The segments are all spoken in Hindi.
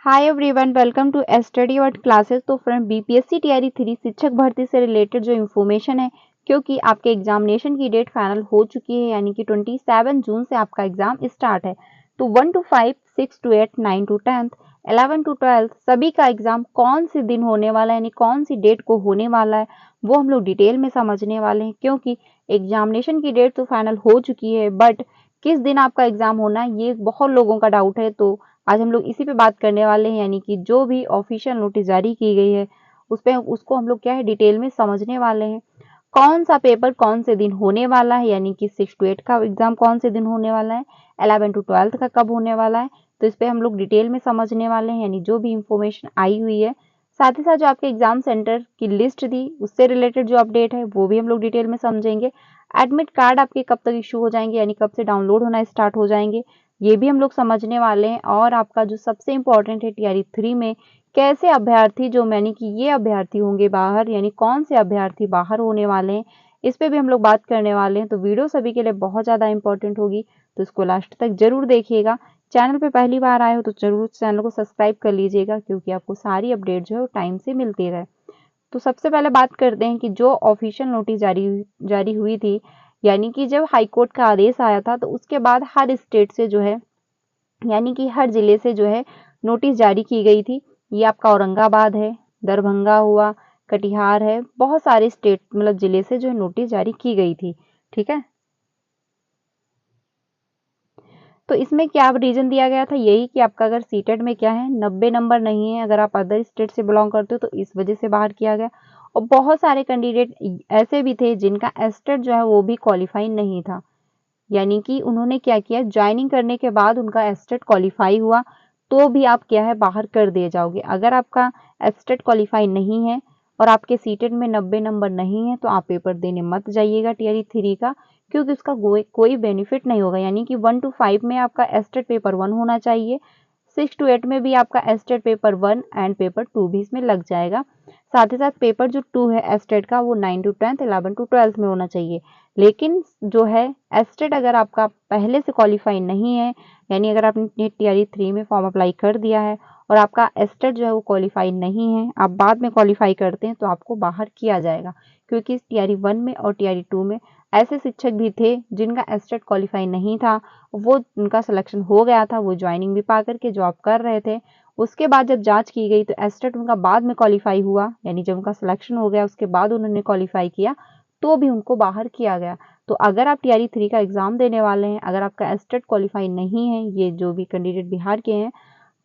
Hi everyone, welcome to study word classes. तो फ्रेंड, बीपीएससी टीआरई 3 शिक्षक भर्ती से रिलेटेड जो इन्फॉर्मेशन है, क्योंकि आपके एग्जामिनेशन की डेट फाइनल हो चुकी है, यानी कि 27 जून से आपका एग्जाम स्टार्ट है। तो 1 to 5, 6 to 8, 9 to 10, 11 to 12 सभी का एग्जाम कौन से दिन होने वाला है, यानी कौन सी डेट को होने वाला है, वो हम लोग डिटेल में समझने वाले हैं। क्योंकि एग्जामिनेशन की डेट तो फाइनल हो चुकी है, बट किस दिन आपका एग्जाम होना है ये बहुत लोगों का डाउट है। तो आज हम लोग इसी पे बात करने वाले हैं, यानी कि जो भी ऑफिशियल नोटिस जारी की गई है उस पे उसको हम लोग क्या है डिटेल में समझने वाले हैं। कौन सा पेपर कौन से दिन होने वाला है, यानी कि 6 to 8 का एग्जाम कौन से दिन होने वाला है, 11 to 12 का कब होने वाला है, तो इस पे हम लोग डिटेल में समझने वाले हैं, यानी जो भी इंफॉर्मेशन आई हुई है। साथ ही साथ जो आपके एग्जाम सेंटर की लिस्ट थी उससे रिलेटेड जो अपडेट है वो भी हम लोग डिटेल में समझेंगे। एडमिट कार्ड आपके कब तक इशू हो जाएंगे, यानी कब से डाउनलोड होना स्टार्ट हो जाएंगे, ये भी हम लोग समझने वाले हैं। और आपका जो सबसे इम्पोर्टेंट है टीआरई 3 में कैसे अभ्यर्थी जो यानी कि ये अभ्यर्थी होंगे बाहर, यानी कौन से अभ्यर्थी बाहर होने वाले हैं, इस पे भी हम लोग बात करने वाले हैं। तो वीडियो सभी के लिए बहुत ज़्यादा इंपॉर्टेंट होगी, तो इसको लास्ट तक जरूर देखिएगा। चैनल पे पहली बार आए हो तो जरूर चैनल को सब्सक्राइब कर लीजिएगा, क्योंकि आपको सारी अपडेट जो है वो टाइम से मिलती रहे। तो सबसे पहले बात करते हैं कि जो ऑफिशियल नोटिस जारी हुई थी, यानी कि जब हाईकोर्ट का आदेश आया था तो उसके बाद हर स्टेट से जो है, यानी कि हर जिले से जो है नोटिस जारी की गई थी। ये आपका औरंगाबाद है, दरभंगा हुआ, कटिहार है, बहुत सारे स्टेट मतलब जिले से जो है नोटिस जारी की गई थी। ठीक है, तो इसमें क्या रीजन दिया गया था, यही कि आपका अगर सीटेट में क्या है 90 नंबर नहीं है, अगर आप अदर स्टेट से बिलोंग करते हो, तो इस वजह से बाहर किया गया। और बहुत सारे कैंडिडेट ऐसे भी थे जिनका एस्टेट जो है वो भी क्वालिफाई नहीं था, यानी कि उन्होंने क्या किया, ज्वाइनिंग करने के बाद उनका एस्टेट क्वालिफाई हुआ, तो भी आप क्या है बाहर कर दिए जाओगे। अगर आपका एस्टेट क्वालिफाई नहीं है और आपके सीटेट में 90 नंबर नहीं है, तो आप पेपर देने मत जाइएगा टीआरई 3 का, क्योंकि उसका कोई बेनिफिट नहीं होगा। यानी कि 1 to 5 में आपका एस्टेट पेपर 1 होना चाहिए, 6 to 8 में भी आपका एस्टेट पेपर 1 एंड पेपर 2 भी इसमें लग जाएगा। साथ ही साथ पेपर जो 2 है एस्टेट का, वो 9 to 10, 11 to 12 में होना चाहिए। लेकिन जो है एस्टेट अगर आपका पहले से क्वालिफाई नहीं है, यानी अगर आपने टीआरई 3 में फॉर्म अप्लाई कर दिया है और आपका एस्टेट जो है वो क्वालिफाई नहीं है, आप बाद में क्वालिफाई करते हैं, तो आपको बाहर किया जाएगा। क्योंकि टीआरई 1 में और टीआरई 2 में ऐसे शिक्षक भी थे जिनका एस्टेट क्वालिफाई नहीं था, वो उनका सिलेक्शन हो गया था, वो ज्वाइनिंग भी पा करके जॉब कर रहे थे। उसके बाद जब जांच की गई तो एस्टेट उनका बाद में क्वालिफाई हुआ, यानी जब उनका सिलेक्शन हो गया उसके बाद उन्होंने क्वालिफाई किया, तो भी उनको बाहर किया गया। तो अगर आप टीआरई 3 का एग्जाम देने वाले हैं, अगर आपका एस्टेट क्वालिफाई नहीं है, ये जो भी कैंडिडेट बिहार के हैं,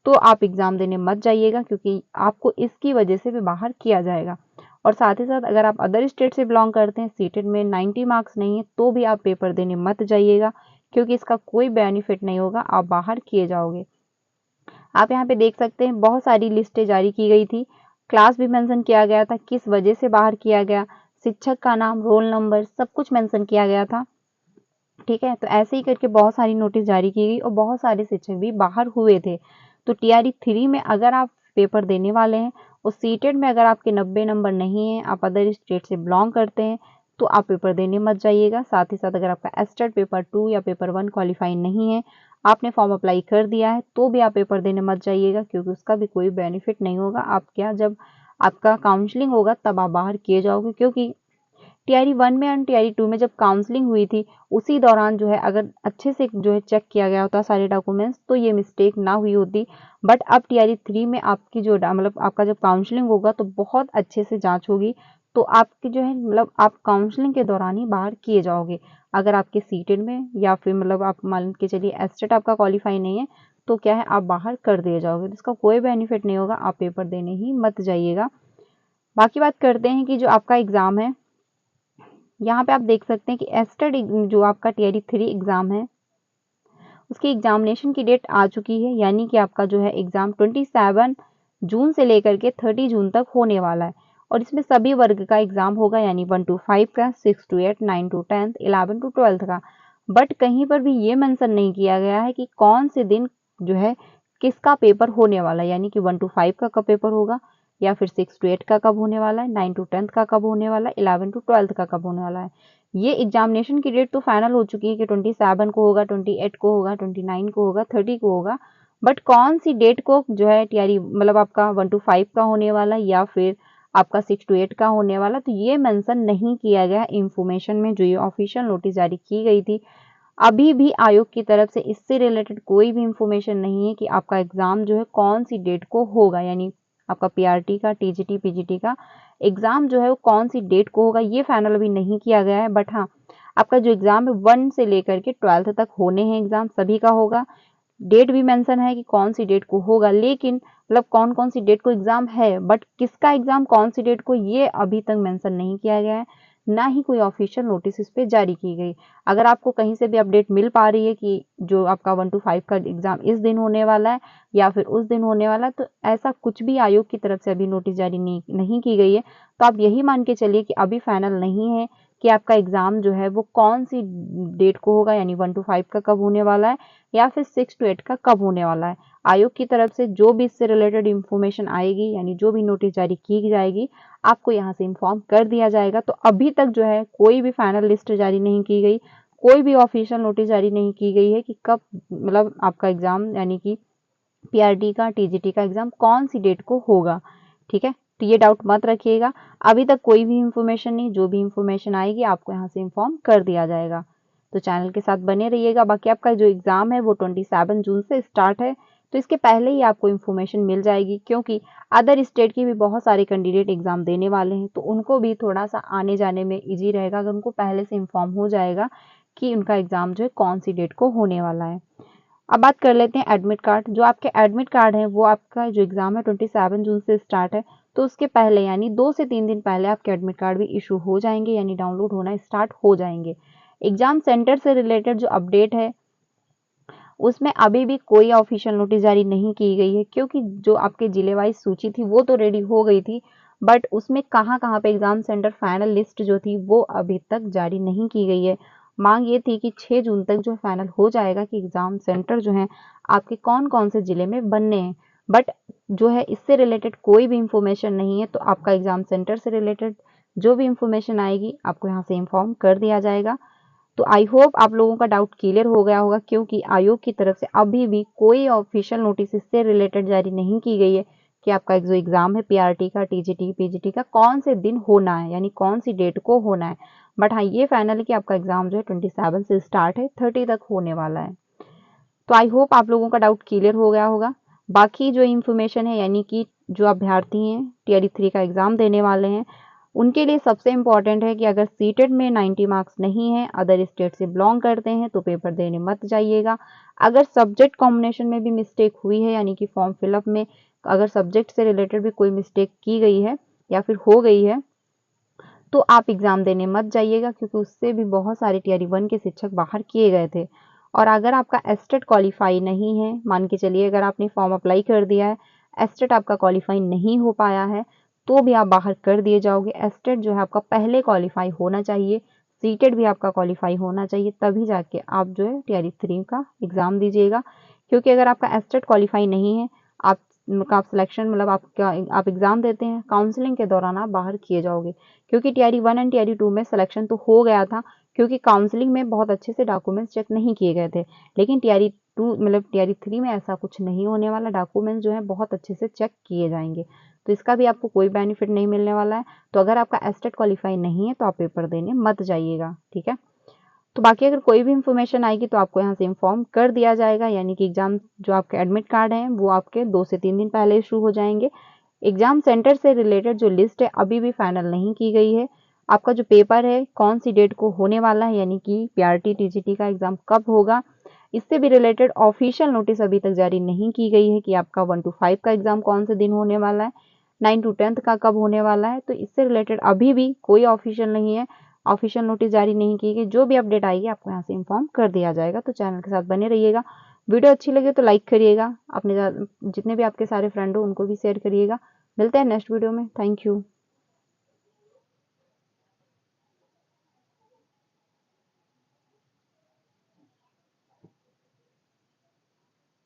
तो आप एग्जाम देने मत जाइएगा, क्योंकि आपको इसकी वजह से भी बाहर किया जाएगा। और साथ ही साथ अगर आप अदर स्टेट से बिलोंग करते हैं, सीटेट में 90 मार्क्स नहीं है, तो भी आप पेपर देने मत जाइएगा, क्योंकि इसका कोई बेनिफिट नहीं होगा, आप बाहर किए जाओगे। आप यहाँ पे देख सकते हैं बहुत सारी लिस्टें जारी की गई थी, क्लास भी मेंशन किया गया था, किस वजह से बाहर किया गया, शिक्षक का नाम, रोल नंबर, सब कुछ मेंशन किया गया था। ठीक है, तो ऐसे ही करके बहुत सारी नोटिस जारी की गई और बहुत सारे शिक्षक भी बाहर हुए थे। तो टीआरई 3 में अगर आप पेपर देने वाले हैं और सीटेट में अगर आपके 90 नंबर नहीं है, आप अदर स्टेट से बिलोंग करते हैं, तो आप पेपर देने मत जाइएगा। साथ ही साथ अगर आपका एस्टेट पेपर 2 या पेपर 1 क्वालिफाई नहीं है, आपने फॉर्म अप्लाई कर दिया है, तो भी आप पेपर देने मत जाइएगा, क्योंकि उसका भी कोई बेनिफिट नहीं होगा। आप क्या, जब आपका काउंसलिंग होगा तब आप बाहर किए जाओगे। क्योंकि टीआरई 1 में और टीआरई 2 में जब काउंसलिंग हुई थी, उसी दौरान जो है अगर अच्छे से जो है चेक किया गया होता सारे डॉक्यूमेंट्स, तो ये मिस्टेक ना हुई होती। बट अब टीआरई 3 में आपकी जो मतलब आपका जब काउंसलिंग होगा तो बहुत अच्छे से जांच होगी, तो आपकी जो है मतलब आप काउंसलिंग के दौरान ही बाहर किए जाओगे। अगर आपके सीटेड में या फिर मतलब आप मान के चलिए एस्टेट आपका क्वालिफाई नहीं है, तो क्या है आप बाहर कर दिए जाओगे, तो इसका कोई बेनिफिट नहीं होगा, आप पेपर देने ही मत जाइएगा। बाकी बात करते हैं कि जो आपका एग्जाम है, यहाँ पे आप देख सकते हैं कि एस्टेट जो आपका टीआरई 3 एग्जाम है उसकी एग्जामिनेशन की डेट आ चुकी है, यानी कि आपका जो है एग्जाम 27 जून से लेकर के 30 जून तक होने वाला है। और इसमें सभी वर्ग का एग्जाम होगा, यानी 1 to 5 का, 6 to 8, 9 to 10, 11 to 12 का। बट कहीं पर भी ये मेंशन नहीं किया गया है कि कौन से दिन जो है किसका पेपर होने वाला है, यानी कि 1 to 5 का कब पेपर होगा, या फिर 6 to 8 का कब होने वाला है, 9 to 10 का कब होने वाला है, 11 to 12 का कब होने वाला है। ये एग्जामिनेशन की डेट तो फाइनल हो चुकी है कि 27 को होगा, 28 को होगा, 29 को होगा, 30 को होगा, बट कौन सी डेट को जो है टीआरई मतलब आपका 1 to 5 का होने वाला या फिर आपका 6 to 8 का होने वाला, तो ये मेंशन नहीं किया गया इंफॉर्मेशन में जो ये ऑफिशियल नोटिस जारी की गई थी। अभी भी आयोग की तरफ से इससे रिलेटेड कोई भी इंफॉर्मेशन नहीं है कि आपका एग्जाम जो है कौन सी डेट को होगा, यानी आपका पीआरटी का, टीजीटी, पीजीटी का एग्जाम जो है वो कौन सी डेट को होगा, ये फाइनल अभी नहीं किया गया है। बट हाँ, आपका जो एग्जाम है 1 से लेकर के 12th तक होने हैं, एग्जाम सभी का होगा। डेट भी मेंशन है कि कौन सी डेट को होगा, लेकिन मतलब कौन कौन सी डेट को एग्जाम है, बट किसका एग्जाम कौन सी डेट को ये अभी तक मेंशन नहीं किया गया है, ना ही कोई ऑफिशियल नोटिस इस पे जारी की गई। अगर आपको कहीं से भी अपडेट मिल पा रही है कि जो आपका 1 to 5 का एग्जाम इस दिन होने वाला है या फिर उस दिन होने वाला है, तो ऐसा कुछ भी आयोग की तरफ से अभी नोटिस जारी नहीं की गई है। तो आप यही मान के चलिए कि अभी फाइनल नहीं है कि आपका एग्जाम जो है वो कौन सी डेट को होगा, यानी 1 to 5 का कब होने वाला है या फिर 6 to 8 का कब होने वाला है। आयोग की तरफ से जो भी इससे रिलेटेड इंफॉर्मेशन आएगी, यानी जो भी नोटिस जारी की जाएगी, आपको यहाँ से इन्फॉर्म कर दिया जाएगा। तो अभी तक जो है कोई भी फाइनल लिस्ट जारी नहीं की गई, कोई भी ऑफिशियल नोटिस जारी नहीं की गई है कि कब मतलब आपका एग्जाम यानी कि पीआरटी का, टीजीटी का एग्जाम कौन सी डेट को होगा। ठीक है, तो ये डाउट मत रखिएगा, अभी तक कोई भी इंफॉर्मेशन नहीं, जो भी इंफॉर्मेशन आएगी आपको यहाँ से इन्फॉर्म कर दिया जाएगा। तो चैनल के साथ बने रहिएगा। बाकी आपका जो एग्जाम है वो 27 जून से स्टार्ट है, तो इसके पहले ही आपको इन्फॉर्मेशन मिल जाएगी, क्योंकि अदर स्टेट के भी बहुत सारे कैंडिडेट एग्जाम देने वाले हैं, तो उनको भी थोड़ा सा आने जाने में ईजी रहेगा अगर उनको पहले से इन्फॉर्म हो जाएगा कि उनका एग्जाम जो है कौन सी डेट को होने वाला है। अब बात कर लेते हैं एडमिट कार्ड। जो आपके एडमिट कार्ड है वो आपका जो एग्जाम है 27 जून से स्टार्ट है, तो उसके पहले यानी 2 से 3 दिन पहले आपके एडमिट कार्ड भी इशू हो जाएंगे, यानी डाउनलोड होना स्टार्ट हो जाएंगे। एग्जाम सेंटर से रिलेटेड जो अपडेट है उसमें अभी भी कोई ऑफिशियल नोटिस जारी नहीं की गई है, क्योंकि जो आपके जिले वाइज सूची थी वो तो रेडी हो गई थी, बट उसमें कहाँ कहाँ पे एग्जाम सेंटर फाइनल लिस्ट जो थी वो अभी तक जारी नहीं की गई है। मांग ये थी कि 6 जून तक जो फाइनल हो जाएगा कि एग्जाम सेंटर जो है आपके कौन कौन से जिले में बनने हैं, बट जो है इससे रिलेटेड कोई भी इंफॉर्मेशन नहीं है। तो आपका एग्जाम सेंटर से रिलेटेड जो भी इंफॉर्मेशन आएगी आपको यहाँ से इन्फॉर्म कर दिया जाएगा। तो आई होप आप लोगों का डाउट क्लियर हो गया होगा, क्योंकि आयोग की तरफ से अभी भी कोई ऑफिशियल नोटिस इससे रिलेटेड जारी नहीं की गई है कि आपका जो एग्जाम है पीआरटी का, टीजीटी, पीजीटी का कौन से दिन होना है, यानी कौन सी डेट को होना है। बट हाँ, ये फाइनल है कि आपका एग्जाम जो है 27 से स्टार्ट है, 30 तक होने वाला है। तो आई होप आप लोगों का डाउट क्लियर हो गया होगा। बाकी जो इन्फॉर्मेशन है, यानी कि जो अभ्यर्थी हैं टीआरई 3 का एग्जाम देने वाले हैं, उनके लिए सबसे इम्पॉर्टेंट है कि अगर सीटेट में 90 मार्क्स नहीं है, अदर स्टेट से बिलोंग करते हैं, तो पेपर देने मत जाइएगा। अगर सब्जेक्ट कॉम्बिनेशन में भी मिस्टेक हुई है, यानी कि फॉर्म फिलअप में अगर सब्जेक्ट से रिलेटेड भी कोई मिस्टेक की गई है या फिर हो गई है, तो आप एग्जाम देने मत जाइएगा, क्योंकि उससे भी बहुत सारे टीआरई 1 के शिक्षक बाहर किए गए थे। और अगर आपका एस्टेट क्वालिफाई नहीं है, मान के चलिए अगर आपने फॉर्म अप्लाई कर दिया है, एस्टेट आपका क्वालिफाई नहीं हो पाया है, तो भी आप बाहर कर दिए जाओगे। एस्टेट जो है आपका पहले क्वालिफाई होना चाहिए, सीटेट भी आपका क्वालिफाई होना चाहिए, तभी जाके आप जो है टीआरई 3 का एग्जाम दीजिएगा। क्योंकि अगर आपका एस्टेट क्वालिफाई नहीं है, आप सिलेक्शन मतलब आप एग्जाम देते हैं, काउंसलिंग के दौरान आप बाहर किए जाओगे। क्योंकि टीआरई 1 एंड टीआरई 2 में सिलेक्शन तो हो गया था, क्योंकि काउंसलिंग में बहुत अच्छे से डॉक्यूमेंट्स चेक नहीं किए गए थे, लेकिन टीआरई 2 मतलब टीआरई 3 में ऐसा कुछ नहीं होने वाला, डॉक्यूमेंट्स जो है बहुत अच्छे से चेक किए जाएंगे, तो इसका भी आपको कोई बेनिफिट नहीं मिलने वाला है। तो अगर आपका एस्टेट क्वालिफाई नहीं है तो आप पेपर देने मत जाइएगा, ठीक है। तो बाकी अगर कोई भी इंफॉर्मेशन आएगी तो आपको यहाँ से इन्फॉर्म कर दिया जाएगा, यानी कि एग्जाम जो आपके एडमिट कार्ड हैं वो आपके 2 से 3 दिन पहले इशू हो जाएंगे। एग्जाम सेंटर से रिलेटेड जो लिस्ट है अभी भी फाइनल नहीं की गई है। आपका जो पेपर है कौन सी डेट को होने वाला है, यानी कि पीआरटी, टीजीटी का एग्जाम कब होगा, इससे भी रिलेटेड ऑफिशियल नोटिस अभी तक जारी नहीं की गई है कि आपका 1 to 5 का एग्जाम कौन से दिन होने वाला है, 9 to 10th का कब होने वाला है। तो इससे रिलेटेड अभी भी कोई ऑफिशियल नहीं है, ऑफिशियल नोटिस जारी नहीं की गई। जो भी अपडेट आएगी आपको यहाँ से इन्फॉर्म कर दिया जाएगा। तो चैनल के साथ बने रहिएगा। वीडियो अच्छी लगे तो लाइक करिएगा, अपने जितने भी आपके सारे फ्रेंड हो उनको भी शेयर करिएगा। मिलते हैं नेक्स्ट वीडियो में। Thank you.